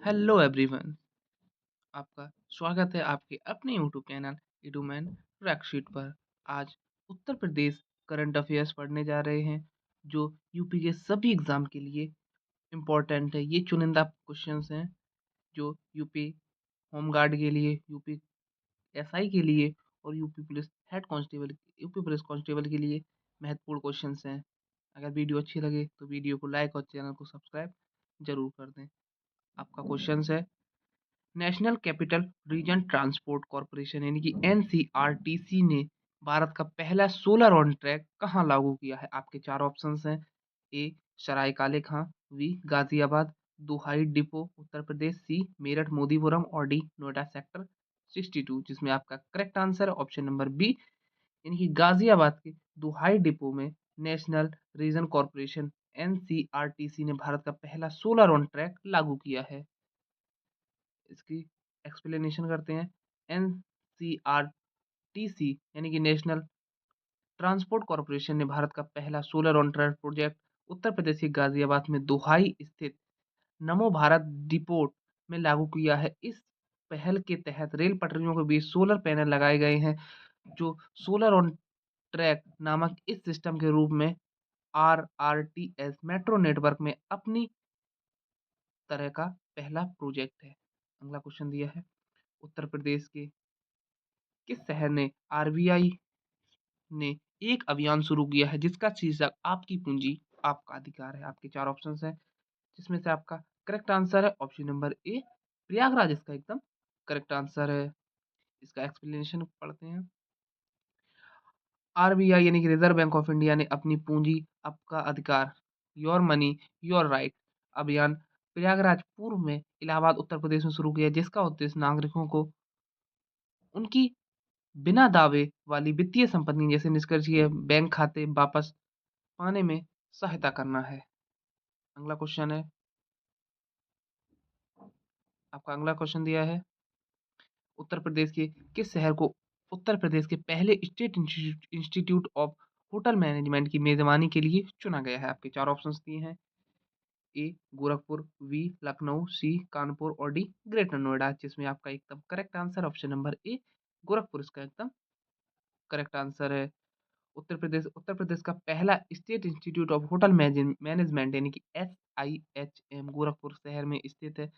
Hello everyone, आपका स्वागत है आपके अपने यूट्यूब चैनल इडूमैन ट्रैकशीट पर। आज उत्तर प्रदेश करंट अफेयर्स पढ़ने जा रहे हैं जो यूपी के सभी एग्ज़ाम के लिए इम्पोर्टेंट है। ये चुनिंदा क्वेश्चंस हैं जो यूपी होम गार्ड के लिए, यूपी एसआई के लिए और यूपी पुलिस कांस्टेबल के लिए महत्वपूर्ण क्वेश्चंस हैं। अगर वीडियो अच्छी लगे तो वीडियो को लाइक और चैनल को सब्सक्राइब ज़रूर कर दें। आपका क्वेश्चंस है, national capital region transport corporation यानी कि एनसीआरटीसी ने भारत का पहला सोलर ऑन ट्रैक कहाँ लागू किया है? आपके चार ऑप्शंस हैं। ए सराय काले खां, बी गाजियाबाद दोहाई डिपो उत्तर प्रदेश, सी मेरठ मोदीपुरम और डी नोएडा सेक्टर 62, जिसमें आपका करेक्ट आंसर है ऑप्शन नंबर बी यानी कि गाजियाबाद के दोहाई डिपो में नेशनल रीजन कॉरपोरेशन एनसीआरटीसी ने भारत का पहला सोलर ऑन ट्रैक लागू किया है। इसकी एक्सप्लेनेशन करते हैं। एनसीआरटीसी यानी कि नेशनल ट्रांसपोर्ट कॉरपोरेशन ने भारत का पहला solar on track project Uttar Pradesh के गाजियाबाद में दोहाई स्थित नमो भारत डिपोट में लागू किया है। इस पहल के तहत रेल पटरियों के बीच सोलर पैनल लगाए गए हैं जो सोलर ऑन ट्रैक नामक इस सिस्टम के रूप में आरआरटीएस मेट्रो नेटवर्क में अपनी तरह का पहला प्रोजेक्ट है। अगला क्वेश्चन दिया है, उत्तर प्रदेश के किस शहर ने आरबीआई ने एक अभियान शुरू किया है जिसका शीर्षक आपकी पूंजी आपका अधिकार है? आपके चार ऑप्शंस हैं जिसमें से आपका करेक्ट आंसर है ऑप्शन नंबर ए प्रयागराज, इसका एकदम करेक्ट आंसर है। इसका एक्सप्लेनेशन पढ़ते हैं। आरबीआई यानी कि रिजर्व बैंक ऑफ इंडिया ने अपनी पूंजी आपका अधिकार, योर मनी योर राइट अभियान प्रयागराज पूर्व में इलाहाबाद उत्तर प्रदेश में शुरू किया, जिसका उद्देश्य नागरिकों को उनकी बिना दावे वाली वित्तीय संपत्ति जैसे निष्कर्षीय बैंक खाते वापस पाने में सहायता करना है। अगला क्वेश्चन है, आपका अगला क्वेश्चन दिया है, उत्तर प्रदेश के किस शहर को उत्तर प्रदेश के पहले state institute of hotel management की मेजबानी के लिए चुना गया है? आपके चार ऑप्शंस दिए हैं। ए गोरखपुर, बी लखनऊ, सी कानपुर और डी ग्रेटर नोएडा, जिसमें आपका एकदम करेक्ट आंसर ऑप्शन नंबर ए गोरखपुर इसका एकदम करेक्ट आंसर है। उत्तर प्रदेश का पहला state institute of hotel management यानी कि SIHM गोरखपुर शहर में स्थित है,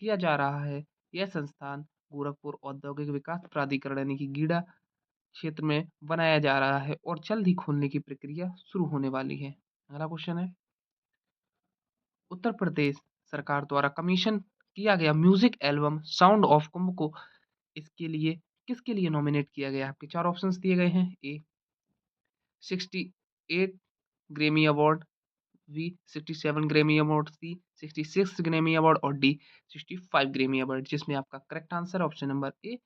किया जा रहा है। यह संस्थान गोरखपुर औद्योगिक विकास प्राधिकरण यानी कि गीडा क्षेत्र में बनाया जा रहा है और जल्द ही खोलने की प्रक्रिया शुरू होने वाली है। अगला क्वेश्चन है, उत्तर प्रदेश सरकार द्वारा कमीशन किया गया music album sound of Kumbh को इसके लिए किसके लिए नॉमिनेट किया गया? आपके चार ऑप्शंस दिए गए हैं। A 68 Grammy award, B 67 Grammy award, C 66 Grammy award और डी 65 ग्रेमी अवार्ड, जिसमें आपका correct answer option number A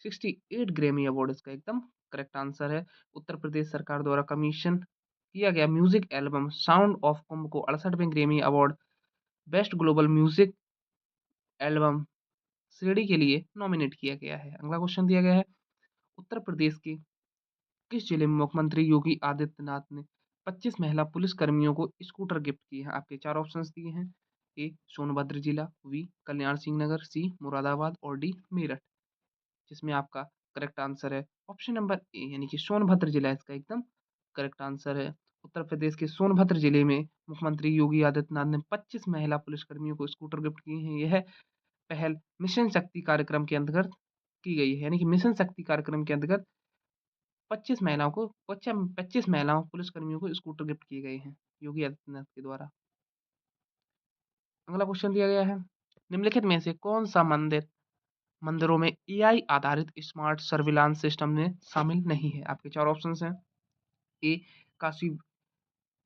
68 Grammy award इसका एकदम करेक्ट आंसर है। उत्तर प्रदेश सरकार द्वारा कमीशन किया गया music album sound of Kumbh को 68वें Grammy award best global music album श्रेणी के लिए नॉमिनेट किया गया है। अगला क्वेश्चन दिया गया है, उत्तर प्रदेश के किस जिले में मुख्यमंत्री योगी आदित्यनाथ ने 25 महिला पुलिस कर्मियों को स्कूटर गिफ्ट किए हैं? आपके चार ऑप्शंस दिए हैं। ए सोनभद्र जिला, बी कल्याण सिंह नगर, सी मुरादाबाद और डी मेरठ, जिसमें आपका करेक्ट आंसर है ऑप्शन नंबर ए यानी कि सोनभद्र जिला इसका एकदम करेक्ट आंसर है। उत्तर प्रदेश के सोनभद्र जिले में मुख्यमंत्री योगी आदित्यनाथ ने 25 महिला पुलिसकर्मियों को स्कूटर गिफ्ट किए हैं। यह पहल मिशन शक्ति कार्यक्रम के अंतर्गत की गई है, यानी कि मिशन शक्ति कार्यक्रम के अंतर्गत 25 महिलाओं पुलिसकर्मियों को स्कूटर गिफ्ट किए गए हैं योगी आदित्यनाथ के द्वारा। अगला क्वेश्चन दिया गया है, निम्नलिखित में से कौन सा मंदिरों में AI आधारित स्मार्ट सर्विलांस सिस्टम में शामिल नहीं है? आपके चार ऑप्शंस हैं। ए काशी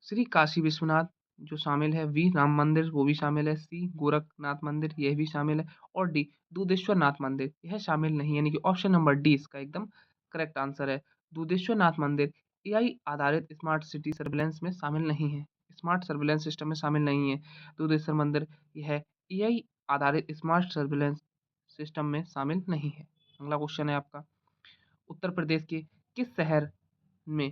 श्री काशी विश्वनाथ जो शामिल है, बी राम मंदिर वो भी शामिल है, सी गोरखनाथ मंदिर यह भी शामिल है और डी दूधेश्वर नाथ मंदिर यह शामिल नहीं, यानी कि ऑप्शन नंबर डी इसका एकदम करेक्ट आंसर है। दूधेश्वर नाथ मंदिर AI आधारित स्मार्ट सिटी सर्विलेंस में शामिल नहीं है, स्मार्ट सर्विलेंस सिस्टम में शामिल नहीं है। दूधेश्वर मंदिर यह AI आधारित स्मार्ट सर्विलेंस सिस्टम में शामिल नहीं है। अगला क्वेश्चन है आपका, उत्तर प्रदेश के किस शहर में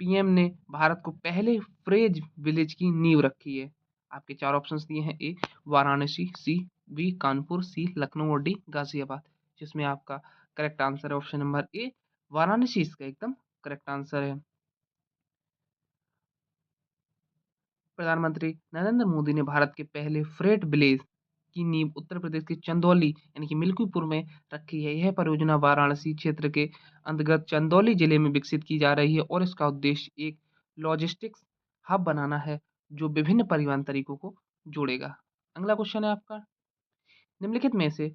पीएम ने भारत को पहले फ्रेज विलेज की नींव रखी है? आपके चार ऑप्शंस दिए हैं। A Varanasi, C B Kanpur, सी लखनऊ और डी गाजियाबाद, जिसमें आपका करेक्ट आंसर है ऑप्शन नंबर ए वाराणसी इसका एकदम करेक्ट आंसर है। प्रधानमंत्री नरेंद्र मोदी ने भारत के पहले फ्रेट ब्रिज की नींव उत्तर प्रदेश के चंदौली यानी कि मिल्कीपुर में रखी है। यह परियोजना वाराणसी क्षेत्र के अंतर्गत चंदौली जिले में विकसित की जा रही है और इसका उद्देश्य एक लॉजिस्टिक्स हब बनाना है जो विभिन्न परिवहन तरीकों को जोड़ेगा। अगला क्वेश्चन है आपका, निम्नलिखित में से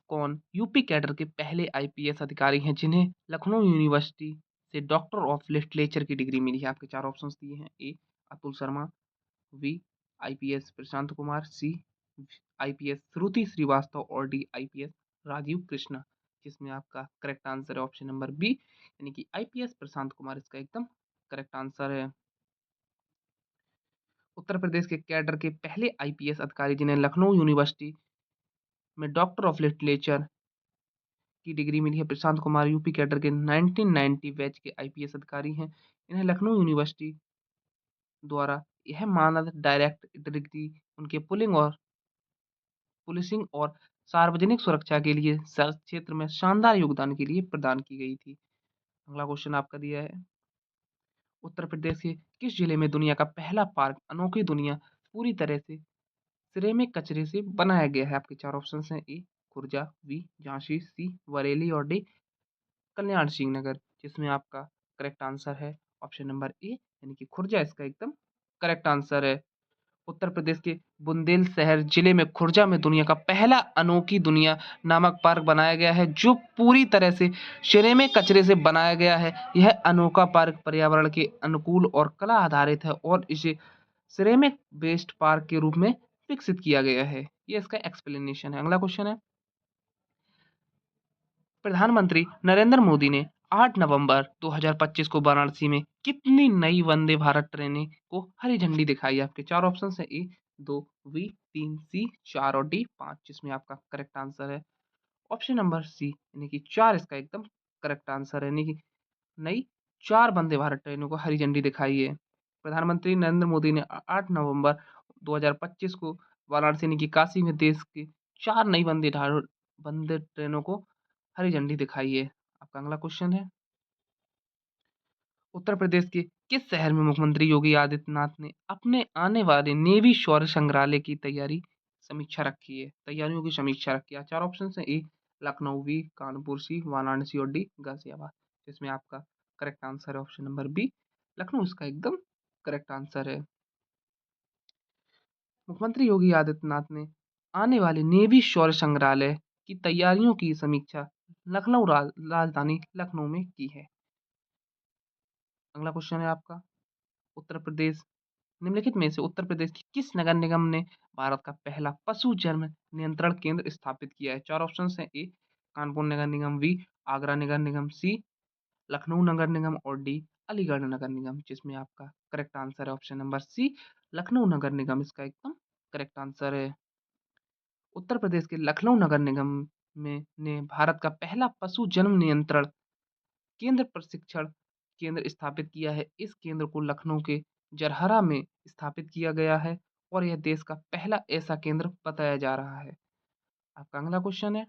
कौन यूपी कैडर के पहले आईपीएस अधिकारी हैं जिन्हें लखनऊ यूनिवर्सिटी से डॉक्टर ऑफ लिटरेचर की डिग्री मिली है? आपके चार ऑप्शंस दिए हैं। ए अतुल शर्मा, बी आईपीएस प्रशांत कुमार, सी आईपीएस श्रुति श्रीवास्तव और डी आईपीएस राजीव कृष्णा, जिसमें आपका करेक्ट आंसर है ऑप्शन नंबर बी यानी कि आईपीएस प्रशांत कुमार इसका एकदम करेक्ट आंसर है। उत्तर प्रदेश के कैडर के पहले आईपीएस अधिकारी जिन्हें लखनऊ यूनिवर्सिटी में डॉक्टर ऑफ लिटरेचर की डिग्री मिली है प्रशांत कुमार यूपी कैडर के 1990 बैच के आईपीएस अधिकारी हैं। इन्हें लखनऊ यूनिवर्सिटी द्वारा यह मानद डायरेक्ट डिग्री उनके पुलिसिंग और सार्वजनिक सुरक्षा के लिए क्षेत्र में शानदार योगदान के लिए प्रदान की गई थी। अगला क्वेश्चन आपका दिया है, उत्तर प्रदेश के किस जिले में दुनिया का पहला पार्क अनोखी दुनिया पूरी तरह से सिरेमिक कचरे से बनाया गया है? आपके चार ऑप्शन हैं। ए खुर्जा, बी झांसी, सी बरेली और डी कल्याण सिंह नगर, जिसमें आपका करेक्ट आंसर है ऑप्शन नंबर ए यानी कि खुर्जा इसका एकदम करेक्ट आंसर है। उत्तर प्रदेश के बुंदेलशहर जिले में खुर्जा में दुनिया का पहला अनोखी दुनिया नामक पार्क बनाया गया है जो पूरी तरह से सिरेमिक कचरे से बनाया गया है। यह अनोखा पार्क पर्यावरण के अनुकूल और कला आधारित है और इसे सिरेमिक बेस्ड पार्क के रूप में विकसित किया गया है। ये इसका एक्सप्लेनेशन है। अगला क्वेश्चन है, प्रधानमंत्री नरेंद्र मोदी ने 8 नवंबर 2025 को वाराणसी में कितनी नई वंदे भारत ट्रेनें को हरी झंडी दिखाई? आपके चार ऑप्शन है। ए 2, बी 3, सी 4 और डी 5, जिसमें आपका करेक्ट आंसर है ऑप्शन नंबर सी यानी कि 4 इसका एकदम करेक्ट आंसर है। यानी कि नई 4 वंदे भारत ट्रेनों को हरी झंडी दिखाई है। प्रधानमंत्री नरेंद्र मोदी ने 8 नवंबर 2025 को वाराणसी यानी कि काशी में देश के 4 नई वंदे ट्रेनों को हरी झंडी दिखाई है। आपका अगला क्वेश्चन है, उत्तर प्रदेश के किस शहर में मुख्यमंत्री योगी आदित्यनाथ ने अपने आने वाले नेवी शौर्य संग्रहालय की तैयारियों की समीक्षा रखी है? चार ऑप्शन है। ए लखनऊ, बी कानपुर, सी वाराणसी और डी गाजियाबाद, जिसमें आपका करेक्ट आंसर है ऑप्शन नंबर बी लखनऊ इसका एकदम करेक्ट आंसर है। मुख्यमंत्री योगी आदित्यनाथ ने आने वाले नेवी शौर्य संग्रहालय की तैयारियों की समीक्षा लखनऊ राजधानी लखनऊ में की है। अगला क्वेश्चन है आपका, उत्तर प्रदेश निम्नलिखित में से उत्तर प्रदेश की किस नगर निगम ने भारत का पहला पशु जन्म नियंत्रण केंद्र स्थापित किया है? चार ऑप्शन हैं। ए कानपुर नगर निगम, बी आगरा नगर निगम, सी लखनऊ नगर निगम और डी अलीगढ़ नगर निगम, जिसमें आपका करेक्ट आंसर है ऑप्शन नंबर सी लखनऊ नगर निगम इसका एकदम करेक्ट आंसर है। उत्तर प्रदेश के लखनऊ नगर निगम में ने भारत का पहला पशु जन्म नियंत्रण केंद्र प्रशिक्षण केंद्र स्थापित किया है। इस केंद्र को लखनऊ के जरहरा में स्थापित किया गया है और यह देश का पहला ऐसा केंद्र बताया जा रहा है। आपका अगला क्वेश्चन है,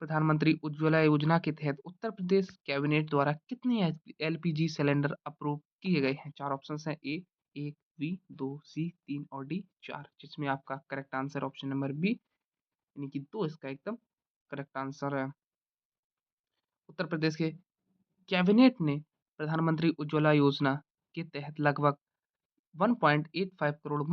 प्रधानमंत्री उज्ज्वला योजना के तहत उत्तर प्रदेश कैबिनेट द्वारा कितने एलपीजी सिलेंडर अप्रूव किए गए हैं? चार ऑप्शन हैं। ए 1, बी 2, सी 3 और डी 4, जिसमें आपका correct answer option number B यानी कि 2 इसका एकदम करेक्ट आंसर है। उत्तर प्रदेश के कैबिनेट ने प्रधानमंत्री उज्ज्वला योजना के तहत लगभग 1.85 करोड़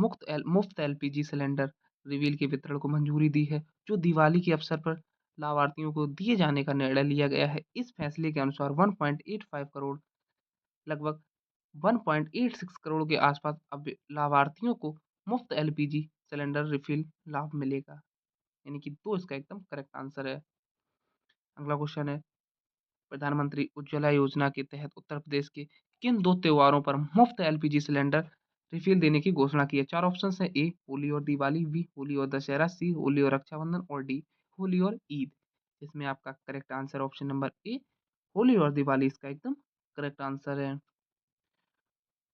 मुफ्त एलपीजी सिलेंडर रिवील के वितरण को मंजूरी दी है, जो दिवाली के अवसर पर लाभार्थियों को दिए जाने का निर्णय लिया गया है। इस फैसले के अनुसार 1.85 करोड़ लगभग 1.86 करोड़ के आसपास अब लाभार्थियों को मुफ्त एलपीजी सिलेंडर रिफिल लाभ मिलेगा, यानी कि 2 इसका एकदम करेक्ट आंसर है। अगला क्वेश्चन है, प्रधानमंत्री उज्ज्वला योजना के तहत उत्तर प्रदेश के किन 2 त्योहारों पर मुफ्त एलपीजी सिलेंडर रिफिल देने की घोषणा की है? चार ऑप्शन हैं। ए होली और दिवाली, बी होली और दशहरा, सी होली और रक्षाबंधन और डी होली और ईद। इसमें आपका करेक्ट आंसर ऑप्शन नंबर ए होली और दिवाली इसका एकदम करेक्ट आंसर है।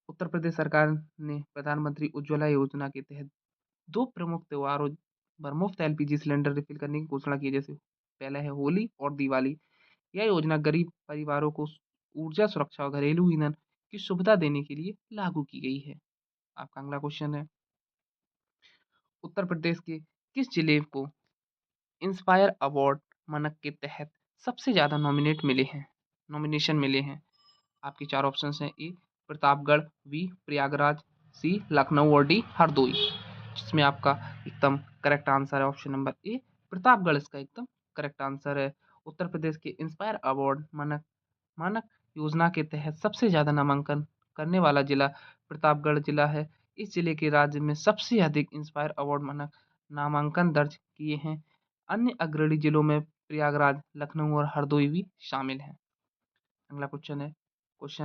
उत्तर प्रदेश सरकार ने प्रधानमंत्री उज्ज्वला योजना के तहत 2 प्रमुख त्योहारों पर मुफ्त एलपीजी सिलेंडर रिफ़िल करने की घोषणा की है, जैसे पहला है होली और दिवाली। यह योजना गरीब परिवारों को ऊर्जा सुरक्षा और घरेलू ईंधन की सुविधा देने के लिए लागू की गई है। आपका अगला क्वेश्चन है, उत्तर प्रदेश के किस जिले को इंस्पायर अवार्ड मानक के तहत सबसे ज़्यादा नॉमिनेशन मिले हैं? आपके 4 ऑप्शंस हैं, ए प्रतापगढ़, बी प्रयागराज, सी लखनऊ और डी हरदोई। जिसमें आपका एकदम करेक्ट आंसर है ऑप्शन नंबर ए प्रतापगढ़, इसका एकदम करेक्ट आंसर है। उत्तर प्रदेश के इंस्पायर अवार्ड मानक मानक योजना के तहत सबसे ज़्यादा नामांकन करने वाला जिला प्रतापगढ़ जिला है। इस जिले के राज्य में सबसे अधिक इंस्पायर अवार्ड मानक नामांकन दर्ज किए हैं। अन्य अग्रणी जिलों में प्रयागराज, लखनऊ और हरदोई भी शामिल हैं। अगला क्वेश्चन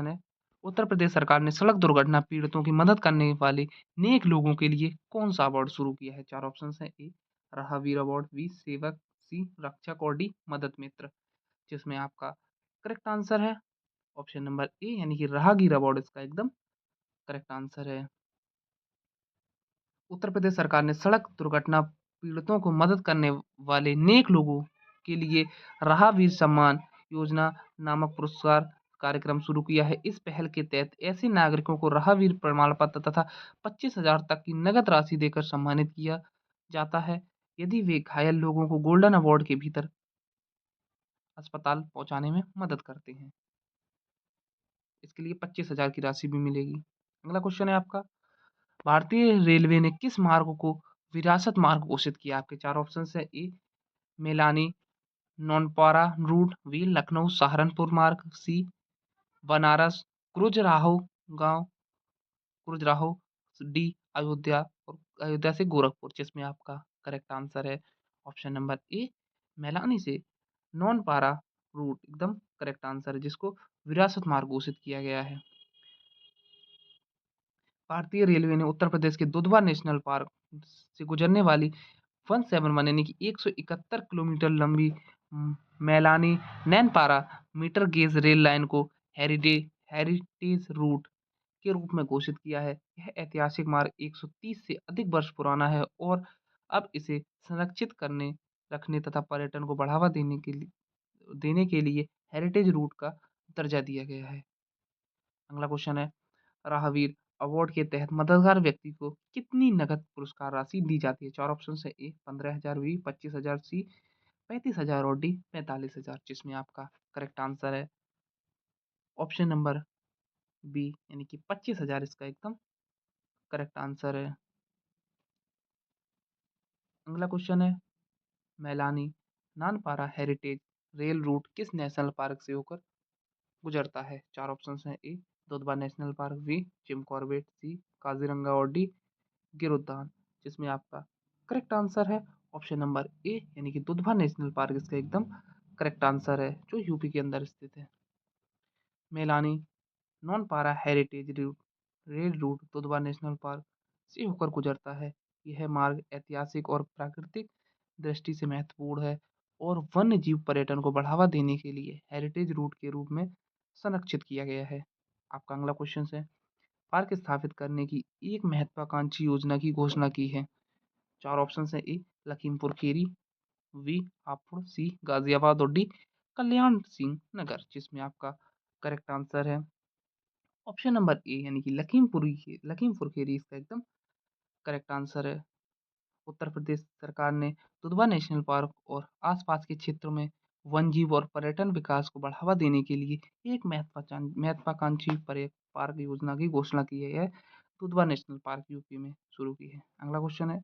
है, उत्तर प्रदेश सरकार ने सड़क दुर्घटना पीड़ितों की मदद करने वाले नेक लोगों के लिए कौन सा अवार्ड शुरू किया है? 4 ऑप्शन है, ए राहवीर अवार्ड, बी सेवक, सी रक्षक और डी मदद मित्र। जिसमें आपका करेक्ट आंसर है ऑप्शन नंबर ए यानी कि राहगीर अवार्ड, इसका एकदम करेक्ट आंसर है। उत्तर प्रदेश सरकार ने सड़क दुर्घटना पीड़ितों को मदद करने वाले नेक लोगों के लिए राहवीर सम्मान योजना नामक पुरस्कार कार्यक्रम शुरू किया है। इस पहल के तहत ऐसे नागरिकों को राहवीर प्रमाण पत्र तथा 25,000 तक की नगद राशि देकर सम्मानित किया जाता है, यदि वे घायल लोगों को गोल्डन अवार्ड के भीतर अस्पताल पहुंचाने में मदद करते हैं। इसके लिए 25,000 की राशि भी मिलेगी। अगला क्वेश्चन है आपका, भारतीय रेलवे ने किस मार्ग को विरासत मार्ग घोषित किया? आपके 4 ऑप्शन है, A Mailani Nanpara route, B Lucknow Saharanpur मार्ग, सी बनारस क्रुजराहो गांव खुजराहो, डी अयोध्या और अयोध्या से गोरखपुर। जिसमें आपका करेक्ट आंसर है ऑप्शन नंबर ए मैलानी से नौनपारा रूट, एकदम करेक्ट आंसर है, जिसको विरासत मार्ग घोषित किया गया है। भारतीय रेलवे ने उत्तर प्रदेश के दुधवा नेशनल पार्क से गुजरने वाली 171 यानी कि 171 किलोमीटर लंबी Mailani Nanpara metre gauge rail line को हेरिटेज रूट के रूप में घोषित किया है। यह ऐतिहासिक मार्ग 130 से अधिक वर्ष पुराना है और अब इसे संरक्षित करने, रखने तथा पर्यटन को बढ़ावा देने के लिए हेरिटेज रूट का दर्जा दिया गया है। अगला क्वेश्चन है, राहवीर अवार्ड के तहत मददगार व्यक्ति को कितनी नगद पुरस्कार राशि दी जाती है? 4 ऑप्शन है, ए 15,000, बी 25,000, सी 35,000 और डी 45,000। जिसमें आपका करेक्ट आंसर है ऑप्शन नंबर बी यानी कि 25,000, इसका एकदम करेक्ट आंसर है। अगला क्वेश्चन है, Mailani Nanpara heritage rail route किस नेशनल पार्क से होकर गुजरता है? 4 ऑप्शन हैं, A Dudhwa national park, B Jim Corbett, C Kaziranga और डी गिर उद्यान। जिसमें आपका करेक्ट आंसर है ऑप्शन नंबर ए यानी कि दुधवा नेशनल पार्क, इसका एकदम करेक्ट आंसर है, जो यूपी के अंदर स्थित है। Mailani Nanpara heritage route rail route Dudhwa national park से होकर गुजरता है। यह मार्ग ऐतिहासिक और प्राकृतिक दृष्टि से महत्वपूर्ण है और वन्य जीव पर्यटन को बढ़ावा देने के लिए हेरिटेज रूट के रूप में संरक्षित किया गया है। आपका अगला क्वेश्चन है, पार्क स्थापित करने की एक महत्वाकांक्षी योजना की घोषणा की है। 4 ऑप्शन है, ए लखीमपुर खीरी, बी हापुड़, सी गाजियाबाद और डी कल्याण सिंह नगर। जिसमें आपका करेक्ट आंसर है ऑप्शन नंबर ए यानी कि लखीमपुर खीरी, इसका एकदम करेक्ट आंसर है। उत्तर प्रदेश सरकार ने दुधवा नेशनल पार्क और आसपास के क्षेत्रों में वन जीव और पर्यटन विकास को बढ़ावा देने के लिए एक महत्वाकांक्षी पार्क योजना की घोषणा की है। दुधवा नेशनल पार्क यूपी में शुरू की है। अगला क्वेश्चन है,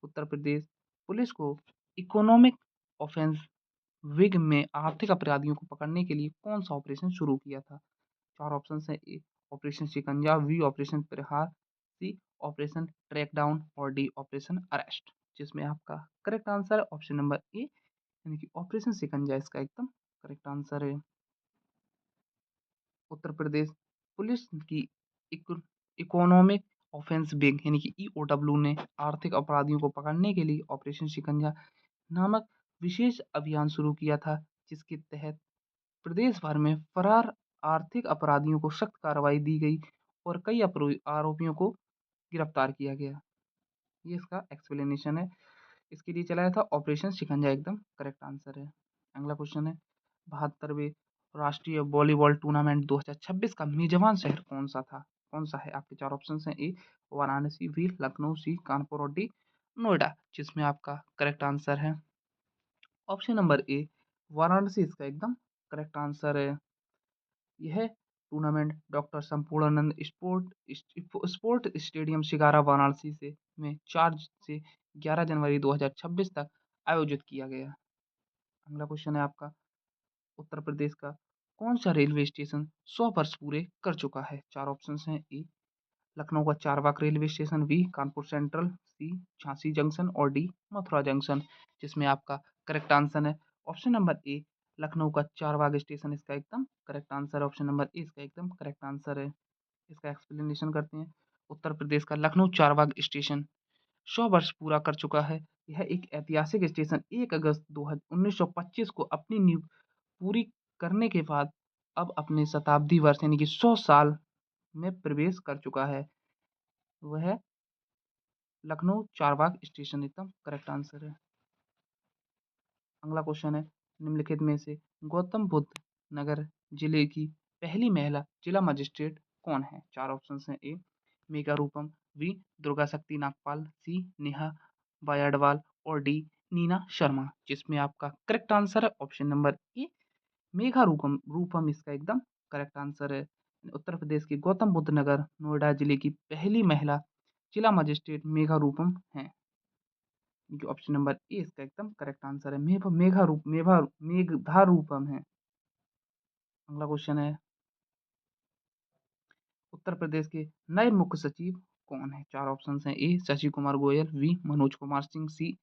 उत्तर प्रदेश पुलिस को इकोनॉमिक ऑफेंस विग में आर्थिक अपराधियों को पकड़ने के लिए कौन सा ऑपरेशन शुरू किया था? 4 ऑप्शन है, ए ऑपरेशन शिकंजा, बी ऑपरेशन प्रहार, सी ऑपरेशन ट्रैक डाउन और डी ऑपरेशन अरेस्ट। जिसमें आपका करेक्ट आंसर है ऑप्शन नंबर ए यानी कि ऑपरेशन शिकंजा, इसका एकदम करेक्ट आंसर है। उत्तर प्रदेश पुलिस की इकोनॉमिक ऑफेंस विंग यानी कि ईओडब्ल्यू ने आर्थिक अपराधियों को पकड़ने के लिए ऑपरेशन शिकंजा नामक विशेष अभियान शुरू किया था, जिसके तहत प्रदेश भर में फरार आर्थिक अपराधियों को सख्त कार्रवाई दी गई और कई आरोपियों को गिरफ्तार किया गया। ये इसका एक्सप्लेनेशन है। इसके लिए चलाया था ऑपरेशन शिकंजा, एकदम करेक्ट आंसर है। अगला क्वेश्चन है 72वें राष्ट्रीय वॉलीबॉल टूर्नामेंट 2026 का मेजबान शहर कौन सा था? कौन सा है? आपके चार ऑप्शन हैं। A Varanasi, B Lucknow, C Kanpur और डी नोएडा, जिसमें आपका करेक्ट आंसर है ऑप्शन नंबर ए वाराणसी, इसका एकदम करेक्ट आंसर है। यह tournament doctor Sampurnanand sport stadium Sigra Varanasi से में 4 से 11 जनवरी 2026 तक आयोजित किया गया। अगला क्वेश्चन है आपका उत्तर प्रदेश का कौन सा रेलवे स्टेशन 100 वर्ष पूरे कर चुका है? चार ऑप्शन हैं। ए लखनऊ का Charbagh railway station, B Kanpur central, C Jhansi junction और डी मथुरा जंक्शन, जिसमें आपका करेक्ट आंसर है ऑप्शन नंबर ए लखनऊ का चारबाग स्टेशन, इसका एकदम करेक्ट आंसर है। ऑप्शन नंबर ए इसका एकदम करेक्ट आंसर है। इसका एक्सप्लेनेशन करते हैं। उत्तर प्रदेश का लखनऊ चारबाग स्टेशन 100 वर्ष पूरा कर चुका है। यह एक ऐतिहासिक स्टेशन 1 अगस्त 1925 को अपनी नींव पूरी करने के बाद अब अपने शताब्दी वर्ष यानी कि 100 साल में प्रवेश कर चुका है। वह लखनऊ चारबाग स्टेशन एकदम करेक्ट आंसर है। अगला क्वेश्चन है निम्नलिखित में से गौतम बुद्ध नगर जिले की पहली महिला जिला मजिस्ट्रेट कौन है? चार ऑप्शन हैं। ए मेगा रूपम, बी दुर्गा शक्ति नागपाल, सी नेहा बायडवाल और डी नीना शर्मा, जिसमें आपका करेक्ट आंसर है ऑप्शन नंबर ए मेघा रूपम रूपम, इसका एकदम करेक्ट आंसर है। उत्तर प्रदेश के गौतम बुद्ध नगर नोएडा जिले की पहली महिला जिला मजिस्ट्रेट मेघा रूपम है। ऑप्शन नंबर ए इसका एकदम करेक्ट आंसर है। मेघा रूपम है। अगला क्वेश्चन है उत्तर प्रदेश के नए मुख्य सचिव कौन है? चार ऑप्शन हैं। ए शशि कुमार गोयल, बी मनोज कुमार सिंह, सी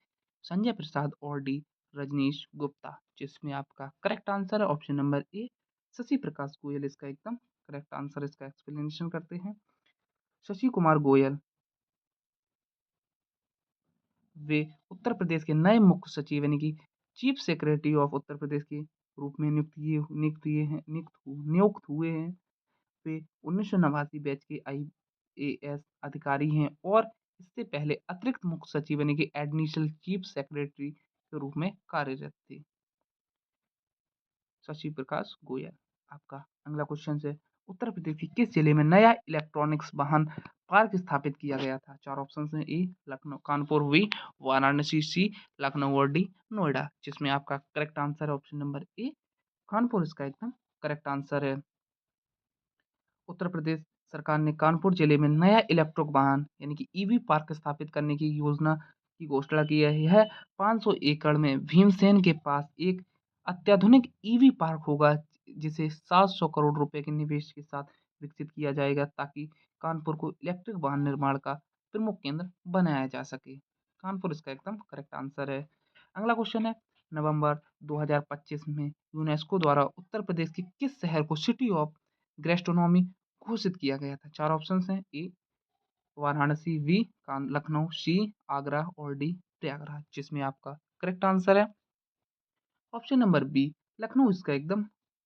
संजय प्रसाद और डी रजनीश गुप्ता, जिसमें आपका करेक्ट आंसर है ऑप्शन नंबर ए शशि प्रकाश गोयल, इसका एकदम करेक्ट आंसर। इसका एक्सप्लेनेशन करते हैं। शशि कुमार गोयल वे उत्तर प्रदेश के नए मुख्य सचिव यानी कि chief secretary of Uttar Pradesh के रूप में नियुक्त हुए हैं। वे 1989 बैच के IAS अधिकारी हैं और इससे पहले अतिरिक्त मुख्य सचिव यानी कि एडिशनल चीफ सेक्रेटरी के रूप में कार्यरत थे शशि प्रकाश गोयल। आपका अगला क्वेश्चन है उत्तर प्रदेश के किस जिले में नया इलेक्ट्रॉनिक्स वाहन पार्क स्थापित किया गया था? चार ऑप्शन हैं। ए लखनऊ, कानपुर, बी वाराणसी, सी लखनऊ और डी नोएडा, जिसमें आपका करेक्ट आंसर है ऑप्शन नंबर ए कानपुर, इसका एकदम करेक्ट आंसर है। उत्तर प्रदेश सरकार ने कानपुर जिले में नया इलेक्ट्रिक वाहन यानी कि ईवी पार्क स्थापित करने की योजना की घोषणा की है। यह 500 एकड़ में भीमसेन के पास एक अत्याधुनिक ईवी पार्क होगा, जिसे 700 करोड़ रुपए के निवेश के साथ विकसित किया जाएगा ताकि कानपुर को इलेक्ट्रिक वाहन निर्माण का प्रमुख केंद्र बनाया जा सके। कानपुर इसका एकदम करेक्ट आंसर है। अगला क्वेश्चन है नवंबर 2025 में यूनेस्को द्वारा उत्तर प्रदेश के किस शहर को सिटी ऑफ गैस्ट्रोनॉमी घोषित किया गया था? चार ऑप्शन हैं। ए वाराणसी, बी लखनऊ, सी आगरा और डी प्रयागराज, जिसमें आपका करेक्ट आंसर है ऑप्शन नंबर बी लखनऊ, इसका एकदम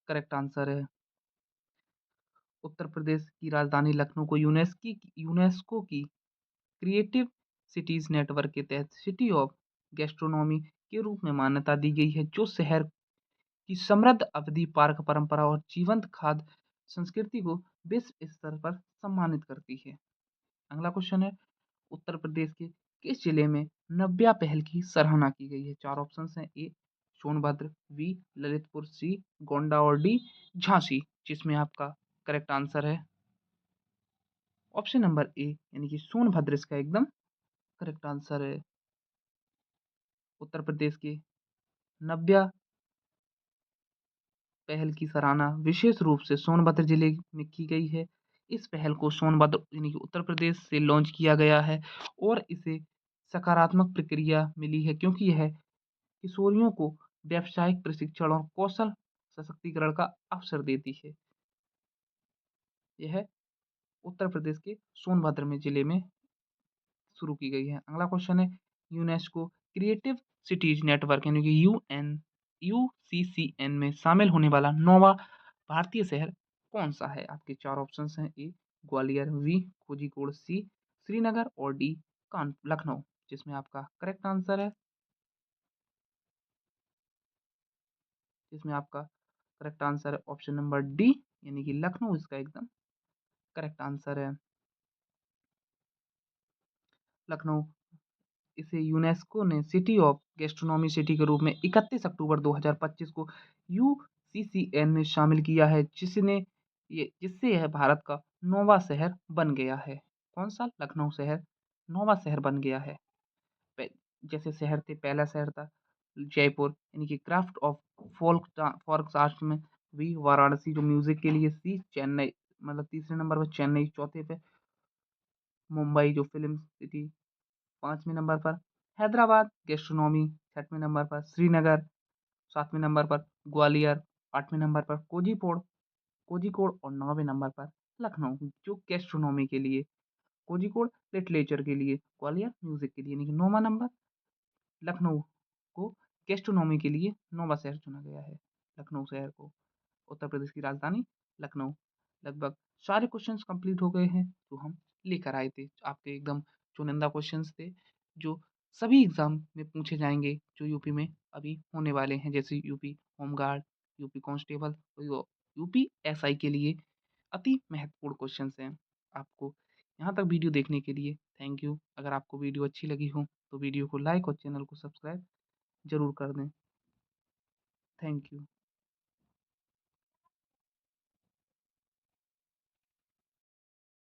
करेक्ट आंसर है। उत्तर प्रदेश की राजधानी लखनऊ को यूनेस्को की क्रिएटिव सिटीज नेटवर्क के तहत सिटी ऑफ गैस्ट्रोनॉमी के रूप में मान्यता दी गई है, जो शहर की समृद्ध अवधि पार्क परंपरा और जीवंत खाद्य संस्कृति को विश्व स्तर पर सम्मानित करती है। अगला क्वेश्चन है उत्तर प्रदेश के किस जिले में नव्या पहल की सराहना की गई है? चार ऑप्शन हैं। ए सोनभद्र, बी ललितपुर, सी गोंडा और डी झांसी, जिसमें आपका करेक्ट आंसर है ऑप्शन नंबर ए यानी कि सोनभद्र, इसका एकदम करेक्ट आंसर है। उत्तर प्रदेश के नव्या पहल की सराहना विशेष रूप से सोनभद्र जिले में की गई है। इस पहल को सोनभद्र यानी कि उत्तर प्रदेश से लॉन्च किया गया है और इसे सकारात्मक प्रक्रिया मिली है, क्योंकि यह किशोरियों को व्यावसायिक प्रशिक्षण और कौशल सशक्तिकरण का अवसर देती है। यह उत्तर प्रदेश के सोनभद्र में जिले में शुरू की गई है। अगला क्वेश्चन है यूनेस्को क्रिएटिव सिटीज नेटवर्क यानी कि UCCN में शामिल होने वाला नौवां भारतीय शहर कौन सा है? आपके चार ऑप्शन हैं। ए ग्वालियर, बी कोझिकोड, सी श्रीनगर और डी लखनऊ, जिसमें आपका करेक्ट आंसर है जिसमें आपका करेक्ट आंसर है ऑप्शन नंबर डी, यानी कि लखनऊ इसका एकदम करेक्ट आंसर है। लखनऊ, इसे यूनेस्को ने सिटी ऑफ गैस्ट्रोनॉमी सिटी के रूप में 31 अक्टूबर 2025 को यूसीसीएन ने शामिल किया है, जिससे यह भारत का 9वां शहर बन गया है। कौन सा? लखनऊ शहर 9वां शहर बन गया है। पे- जैसे शहर थे, पहला शहर था जयपुर, यानी कि क्राफ्ट ऑफ फोल्क आर्ट में भी, वाराणसी जो म्यूजिक के लिए, सी चेन्नई, मतलब तीसरे नंबर पर चेन्नई, चौथे पे मुंबई जो फिल्म सिटी, 5वें नंबर पर हैदराबाद गैस्ट्रोनॉमी, 6वें नंबर पर श्रीनगर, 7वें नंबर पर ग्वालियर, 8वें नंबर पर कोझिकोड और 9वें नंबर पर लखनऊ जो गैस्ट्रोनॉमी के लिए, कोझिकोड लिटरेचर के लिए, ग्वालियर म्यूजिक के लिए, यानी कि 9वां नंबर लखनऊ को गैस्ट्रोनॉमी के लिए 9वां शहर चुना गया है। लखनऊ शहर को उत्तर प्रदेश की राजधानी लखनऊ। लगभग सारे क्वेश्चंस कंप्लीट हो गए हैं जो हम लेकर आए थे। आपके एकदम चुनिंदा क्वेश्चंस थे जो सभी एग्जाम में पूछे जाएंगे, जो यूपी में अभी होने वाले हैं, जैसे UP home guard, UP constable, UP SI के लिए अति महत्वपूर्ण क्वेश्चंस हैं। आपको यहाँ तक वीडियो देखने के लिए थैंक यू। अगर आपको वीडियो अच्छी लगी हो तो वीडियो को लाइक और चैनल को सब्सक्राइब जरूर कर दें। Thank you.